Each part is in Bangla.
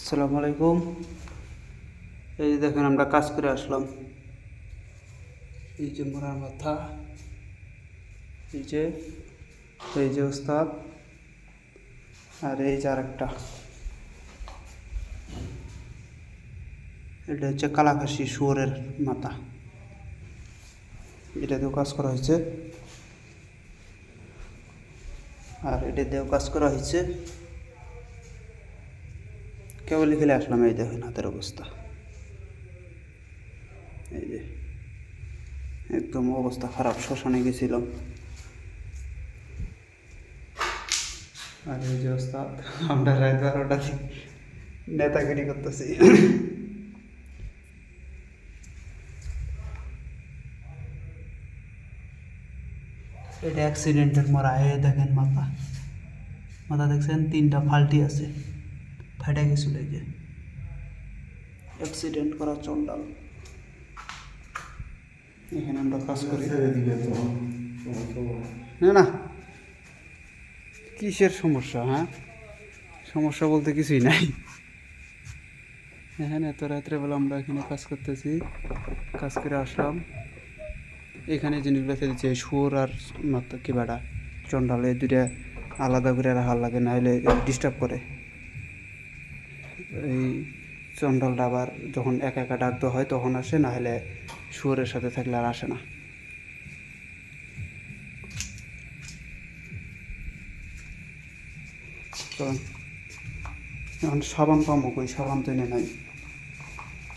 আসসালামু আলাইকুম। এই যে দেখেন আমরা কাজ করে আসলাম। এই যে মোড়ার মাথা, এই যে ওস্তাদ, আর এই যে আরেকটা, এটা হচ্ছে কালাকাশি শুয়োরের মাথা। এটা দিয়েও কাজ করা হয়েছে, আর এটা দিয়েও কাজ করা হয়েছে। কেবলই খেলে আসলাম। এই দেখেন হাতের অবস্থা, এই যে একদম অবস্থা খারাপ, শ্মশানে গেছিলাম। আর এই যে ওস্তাদ, আমরা রাত 12টা নেতাগিরি করতেছি। এটা অ্যাক্সিডেন্টের মারা। এ দেখেন মাথা, দেখছেন 3টা ফাল্টি আছে, ফাটে গেছিল। এই যে অ্যাক্সিডেন্ট করা চন্ডাল। এখানে আমরা কাজ করি না। না, কিসের সমস্যা? হ্যাঁ, সমস্যা বলতে কিছুই নাই। এখানে এত রাত্রেবেলা আমরা এখানে কাজ করতেছি, কাজ করে আসলাম। এখানে জিনিসগুলো ফেলছে শুয়োর আর মাত্র কি বেড়া চন্ডাল, এই দুটা আলাদা করে রাখার লাগে, নাহলে ডিস্টার্ব করে। এই চন্ডালটা আবার যখন একা একা ডাকতে হয় তখন আসে, নাহলে শুয়োরের সাথে থাকলে আর আসে না। চলেন, এখন সাবান পাবো কই? সাবান তো এনে নাই।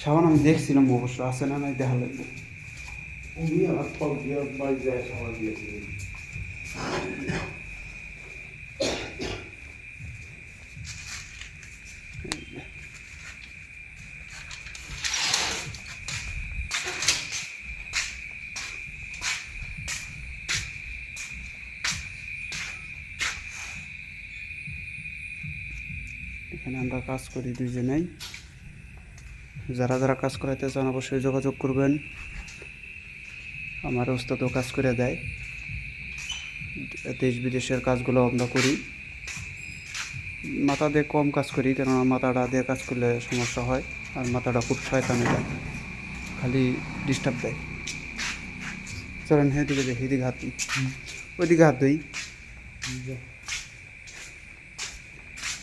সাবান আমি দেখছিলাম অবশ্য, আছে না নাই দেখা লাগবে। এখানে আমরা কাজ করি দুইজনেই। যারা যারা কাজ করাইতে চান অবশ্যই যোগাযোগ করবেন। আমার ওস্তাদও কাজ করে দেয়, দেশ বিদেশের কাজগুলো আমরা করি। মাথা দিয়ে কম কাজ করি, কেননা মাথাটা দিয়ে কাজ করলে সমস্যা হয়, আর মাথাটা খুব শয়তানি দেয়, খালি ডিস্টার্ব দেয়। চলেন এদিকে দেখি, এদিকে হাত দিই, ওইদিকে হাত দিই।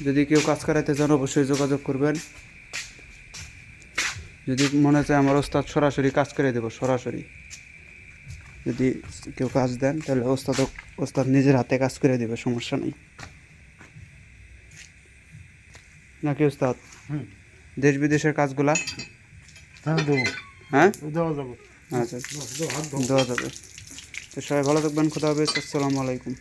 যদি কেউ কাজ করাইতে চান অবশ্যই যোগাযোগ করবেন। যদি মনে চায় আমার ওস্তাদ সরাসরি কাজ করে দেবো, সরাসরি যদি কেউ কাজ দেন তাহলে ওস্তাদ নিজের হাতে কাজ করে দেবে, সমস্যা নেই। নাকি ওস্তাদ? দেশ বিদেশের কাজগুলা হ্যাঁ দেওয়া যাবে। আচ্ছা, দেওয়া যাবে। তো সবাই ভালো থাকবেন। খোদা হাফেজ। আসসালামু আলাইকুম।